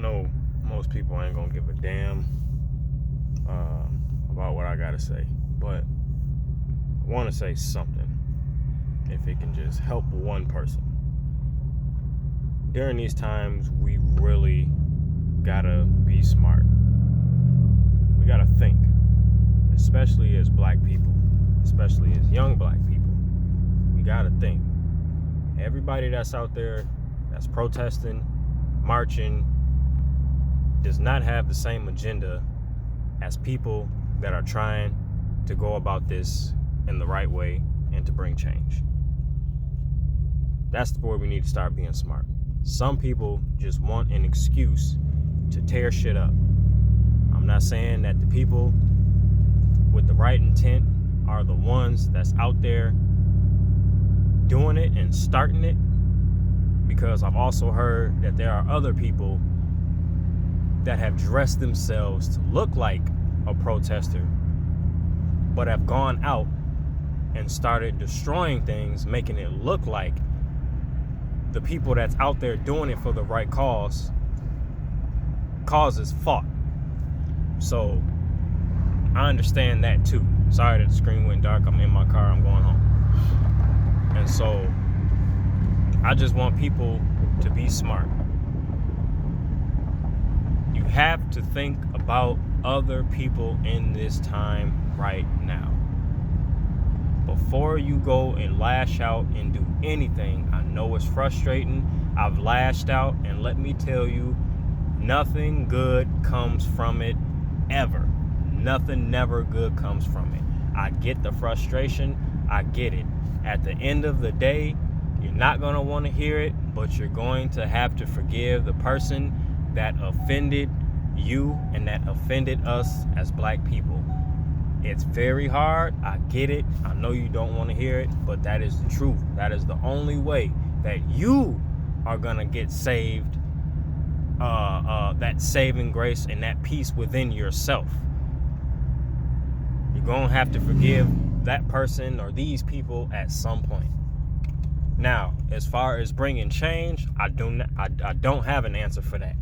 know most people ain't gonna give a damn about what I gotta say, but I want to say something. If it can just help one person. During these times, we really gotta be smart. We gotta think, especially as black people, especially as young black people. We gotta think. Everybody that's out there that's protesting, marching, does not have the same agenda as people that are trying to go about this in the right way and to bring change. That's where we need to start being smart. Some people just want an excuse to tear shit up. I'm not saying that the people with the right intent are the ones that's out there doing it and starting it, because I've also heard that there are other people that have dressed themselves to look like a protester, but have gone out and started destroying things, making it look like the people that's out there doing it for the right cause is fought. So I understand that too. Sorry that the screen went dark. I'm in my car. I'm going home. And so I just want people to be smart. You have to think about other people in this time right now. Before you go and lash out and do anything, I know it's frustrating. I've lashed out, and let me tell you, nothing good comes from it ever. Nothing never good comes from it. I get the frustration. I get it. At the end of the day, you're not going to want to hear it, but you're going to have to forgive the person that offended you and that offended us as black people. It's very hard. I get it. I know you don't want to hear it, but that is the truth. That is the only way that you are going to get saved, that saving grace and that peace within yourself. You're going to have to forgive that person or these people at some point. Now, as far as bringing change, I don't have an answer for that.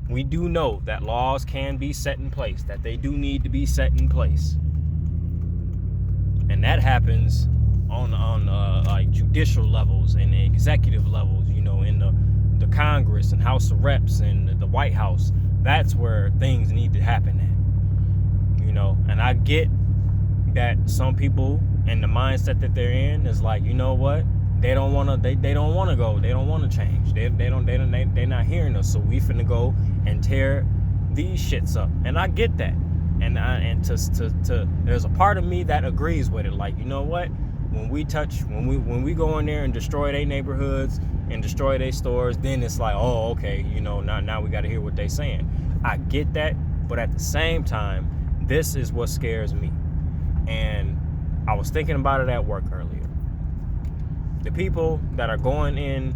We do know that laws can be set in place, that they do need to be set in place. And that happens on like judicial levels and executive levels, you know, in the Congress and House of Reps and the White House. That's where things need to happen at, you know. And I get that some people and the mindset that they're in is like, you know what? They don't want to. They don't want to go. They don't want to change. They're not hearing us. So we finna go and tear these shits up. And I get that. And there's a part of me that agrees with it. Like, you know what? When we go in there and destroy their neighborhoods and destroy their stores, then it's like, oh, okay, you know, now we got to hear what they're saying. I get that, but at the same time, this is what scares me. And I was thinking about it at work earlier. The people that are going in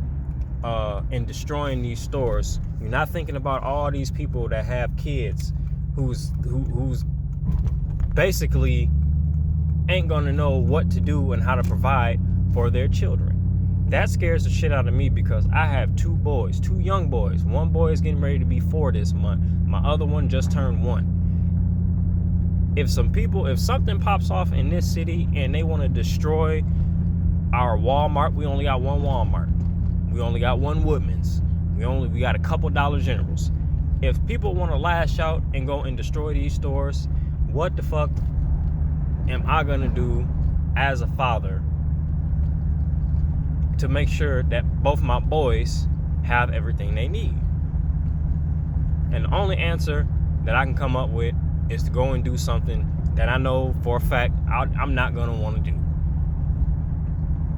and destroying these stores, you're not thinking about all these people that have kids who's basically ain't gonna know what to do and how to provide for their children. That scares the shit out of me, because I have two young boys. One boy is getting ready to be 4 this month. My other one just turned 1. If something pops off in this city and they want to destroy our Walmart, we only got one Walmart. We only got one Woodman's. We got a couple Dollar Generals. If people want to lash out and go and destroy these stores, what the fuck am I gonna do as a father to make sure that both my boys have everything they need? And the only answer that I can come up with is to go and do something that I know for a fact I'm not gonna want to do.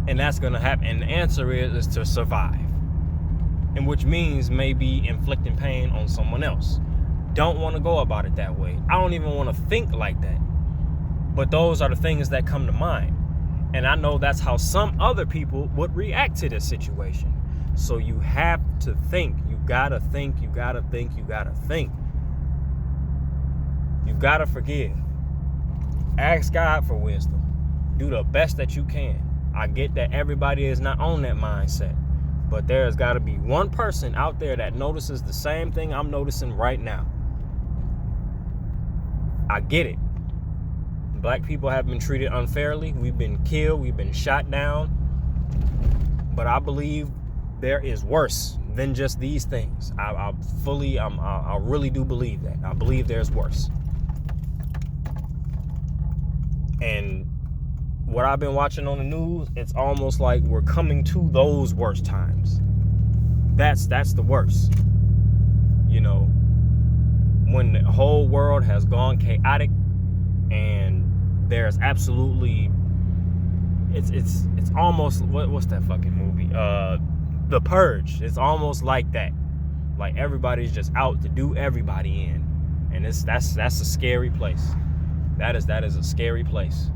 And that's gonna happen. And the answer is to survive. And which means maybe inflicting pain on someone else. Don't want to go about it that way. I don't even want to think like that. But those are the things that come to mind. And I know that's how some other people would react to this situation. So you have to think. You gotta think. You gotta think. You gotta think. You gotta forgive. Ask God for wisdom. Do the best that you can. I get that everybody is not on that mindset. But there's got to be one person out there that notices the same thing I'm noticing right now. I get it. Black people have been treated unfairly. We've been killed. We've been shot down. But I believe there is worse than just these things. I really do believe that. I believe there's worse. And what I've been watching on the news, it's almost like we're coming to those worst times. That's the worst. You know, when the whole world has gone chaotic and there's absolutely it's almost what's that fucking movie? The Purge. It's almost like that. Like everybody's just out to do everybody in. And that's a scary place. That is a scary place.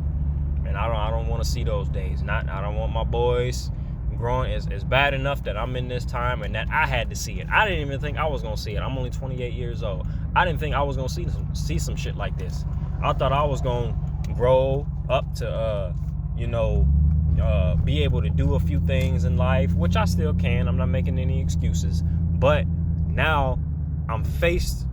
And I don't want to see those days. I don't want my boys growing. It's bad enough that I'm in this time and that I had to see it. I didn't even think I was gonna see it. I'm only 28 years old. I didn't think I was gonna see some shit like this. I thought I was gonna grow up to be able to do a few things in life, which I still can. I'm not making any excuses. But now I'm faced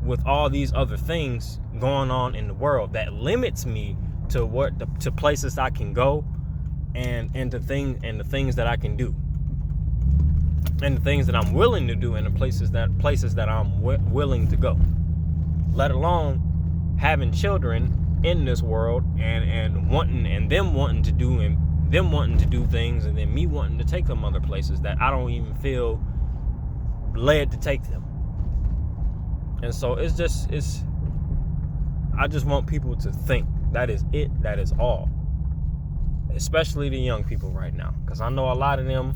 with all these other things going on in the world that limits me to places I can go and the things that I can do and the things that I'm willing to do and the places that I'm willing to go, let alone having children in this world and them wanting to do things and then me wanting to take them other places that I don't even feel led to take them. And so I just want people to think. That is it. That is all. Especially the young people right now. Because I know a lot of them,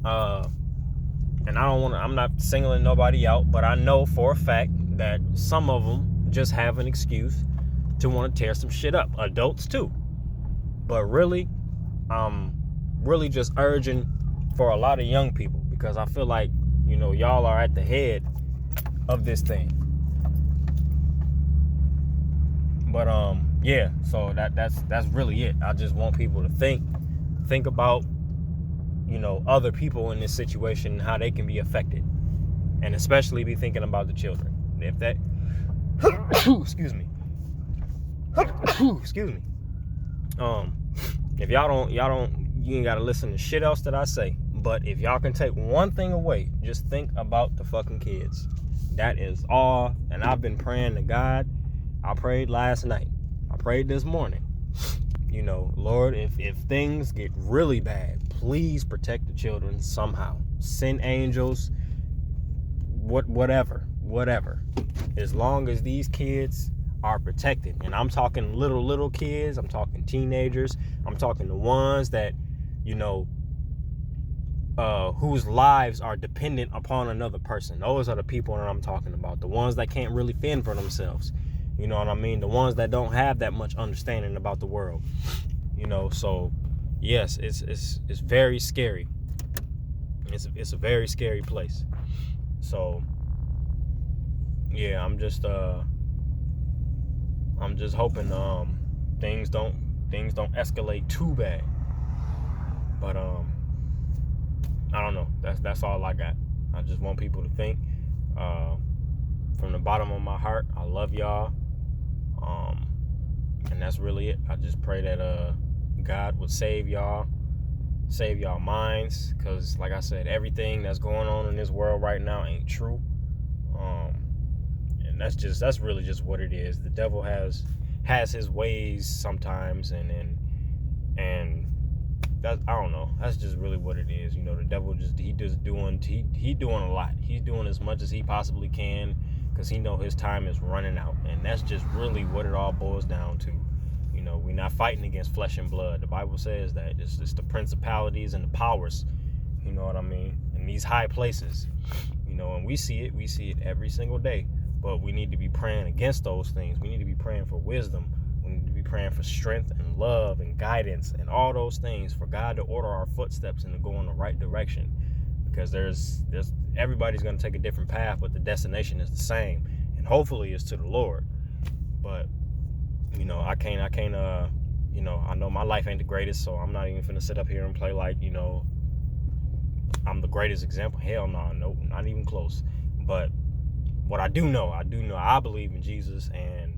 and I'm not singling nobody out, but I know for a fact that some of them just have an excuse to want to tear some shit up. Adults too. But really, I'm really just urging for a lot of young people, because I feel like, y'all are at the head of this thing. But yeah, so that's really it. I just want people to think about, other people in this situation and how they can be affected, and especially be thinking about the children. If that, excuse me, if you ain't gotta listen to shit else that I say. But if y'all can take one thing away, just think about the fucking kids. That is all. And I've been praying to God. I prayed last night. I prayed this morning. Lord, if things get really bad, please protect the children somehow. Send angels, whatever. As long as these kids are protected. And I'm talking little kids. I'm talking teenagers. I'm talking the ones that, whose lives are dependent upon another person. Those are the people that I'm talking about. The ones that can't really fend for themselves. You know what I mean? The ones that don't have that much understanding about the world. So yes, it's very scary. It's a very scary place. So yeah, I'm just hoping things don't escalate too bad. But I don't know. That's all I got. I just want people to think. From the bottom of my heart, I love y'all. And that's really it. I just pray that God would save y'all minds, because like I said, everything that's going on in this world right now ain't true. And that's really just what it is. The devil has his ways sometimes, and that, I don't know. That's just really what it is. The devil he doing a lot. He's doing as much as he possibly can, because he know his time is running out. And that's just really what it all boils down to. We're not fighting against flesh and blood. The Bible says that it's the principalities and the powers, you know what I mean, in these high places, and we see it every single day. But we need to be praying against those things. We need to be praying for wisdom. We need to be praying for strength and love and guidance and all those things, for God to order our footsteps and to go in the right direction. Because there's everybody's going to take a different path, but the destination is the same, and hopefully it's to the Lord. But I can't I know my life ain't the greatest, so I'm not even finna sit up here and play like I'm the greatest example. Hell no, nope, not even close. But what I do know, I believe in Jesus, and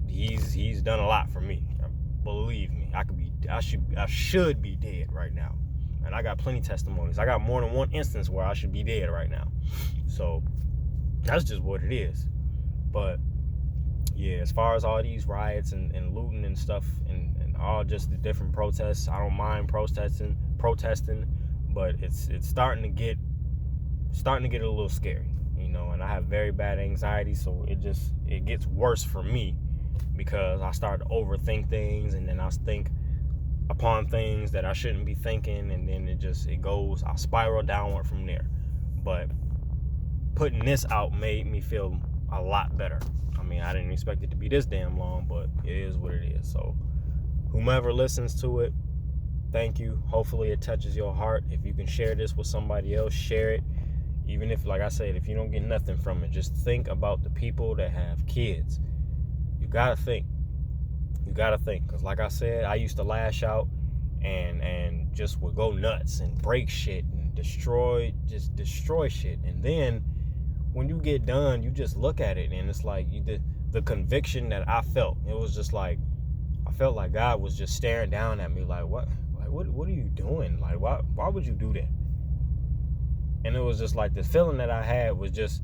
he's done a lot for me. Believe me, I should be dead right now. And I got plenty of testimonies. I got more than one instance where I should be dead right now. So that's just what it is. But yeah, as far as all these riots and looting and stuff and all just the different protests, I don't mind protesting, but it's starting to get a little scary, and I have very bad anxiety, so it gets worse for me because I start to overthink things, and then I think upon things that I shouldn't be thinking, and then I spiral downward from there. But putting this out made me feel a lot better. I mean, I didn't expect it to be this damn long, but it is what it is. So whomever listens to it, thank you. Hopefully it touches your heart. If you can share this with somebody else, share it. Even if, like I said, if you don't get nothing from it, just think about the people that have kids. You gotta think. Because like I said, I used to lash out and just would go nuts and break shit and destroy shit. And then when you get done, you just look at it, and it's like the conviction that I felt. It was just like I felt like God was just staring down at me, like what are you doing? Like why would you do that? And it was just like the feeling that I had was just.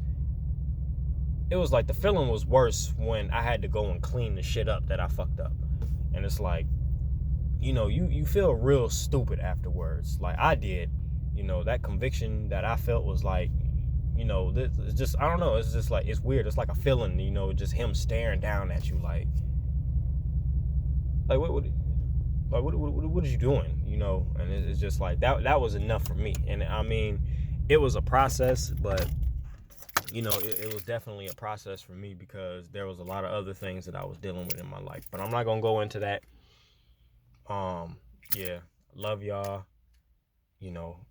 It was like the feeling was worse when I had to go and clean the shit up that I fucked up. And it's like, you feel real stupid afterwards. Like I did. That conviction that I felt was like, it's just, I don't know. It's just like, it's weird. It's like a feeling, just him staring down at you like what are you doing? And it's just like, that was enough for me. And I mean, it was a process, but it was definitely a process for me because there was a lot of other things that I was dealing with in my life. But I'm not gonna go into that. Yeah, love y'all.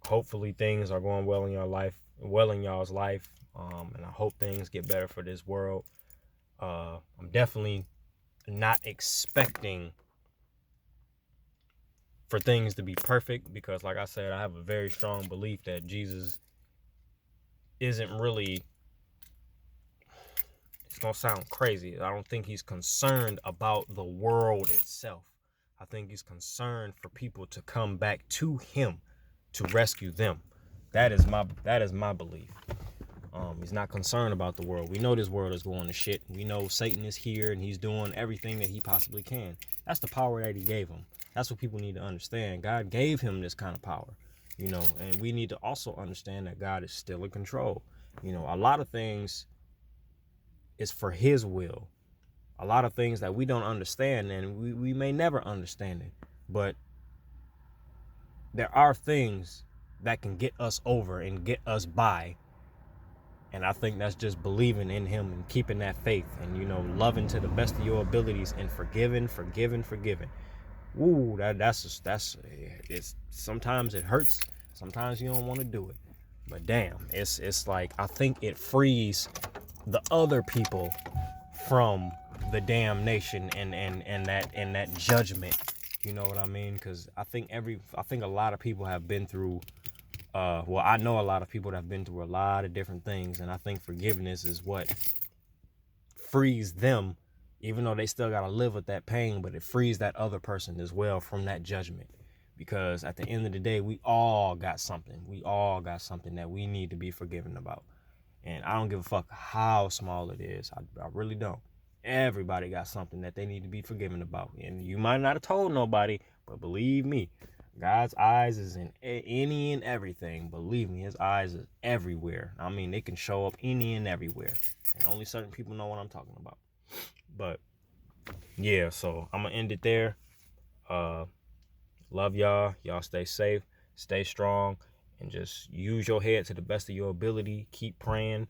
Hopefully things are going well in y'all's life. And I hope things get better for this world. I'm definitely not expecting for things to be perfect because, like I said, I have a very strong belief that Jesus isn't really. It's gonna sound crazy. I don't think he's concerned about the world itself. I think he's concerned for people to come back to him to rescue them. That is my belief. He's not concerned about the world. We know this world is going to shit. We know Satan is here and he's doing everything that he possibly can. That's the power that he gave him. That's what people need to understand. God gave him this kind of power, and we need to also understand that God is still in control. A lot of things is for his will. A lot of things that we don't understand, and we may never understand it, but there are things that can get us over and get us by. And I think that's just believing in him and keeping that faith and, loving to the best of your abilities and forgiving. Ooh, it's sometimes it hurts. Sometimes you don't want to do it, but damn, it's like, I think it frees the other people from the damnation and that judgment. You know what I mean? Because I think a lot of people have been through. I know a lot of people that have been through a lot of different things, and I think forgiveness is what frees them, even though they still gotta live with that pain. But it frees that other person as well from that judgment. Because at the end of the day, we all got something. We all got something that we need to be forgiven about. And I don't give a fuck how small it is. I really don't. Everybody got something that they need to be forgiven about. And you might not have told nobody, but believe me, God's eyes is in any and everything. Believe me, his eyes is everywhere. I mean, they can show up any and everywhere. And only certain people know what I'm talking about. But yeah, so I'm going to end it there. Love y'all. Y'all stay safe, stay strong, and just use your head to the best of your ability. Keep praying.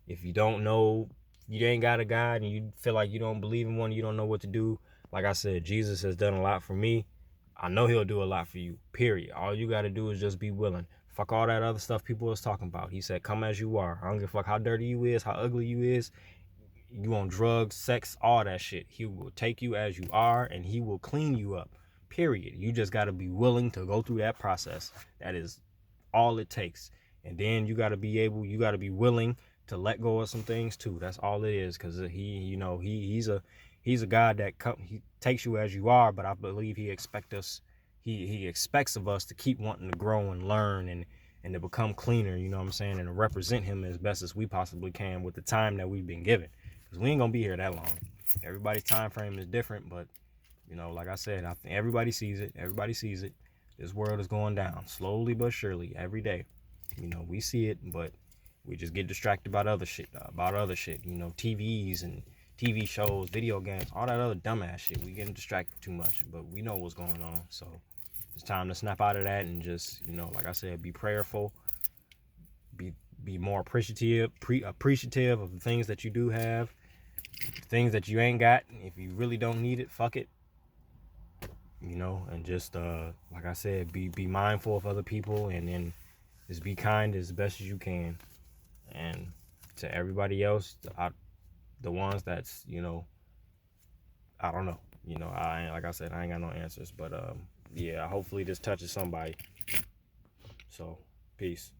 If you don't know, you ain't got a God, and you feel like you don't believe in one, you don't know what to do. Like I said, Jesus has done a lot for me. I know he'll do a lot for you, period. All you got to do is just be willing. Fuck all that other stuff people was talking about. He said, come as you are. I don't give a fuck how dirty you is, how ugly you is. You on drugs, sex, all that shit. He will take you as you are, and he will clean you up, period. You just got to be willing to go through that process. That is all it takes. And then you got to be willing to let go of some things too. That's all it is. Because he's a God that he takes you as you are, but I believe he expects of us to keep wanting to grow and learn and to become cleaner, you know what I'm saying, and to represent him as best as we possibly can with the time that we've been given. Because we ain't gonna be here that long. Everybody's time frame is different, but like I said, I think everybody sees it. Everybody sees it. This world is going down slowly but surely every day. We see it, but we just get distracted about other shit. TVs and TV shows, video games, all that other dumbass shit. We getting distracted too much, but we know what's going on. So it's time to snap out of that and just, like I said, be prayerful, be more appreciative of the things that you do have, the things that you ain't got. If you really don't need it, fuck it. And just like I said, be mindful of other people, and then just be kind as best as you can. And to everybody else, the ones that's I don't know. Like I said, I ain't got no answers, but yeah, hopefully this touches somebody. So peace.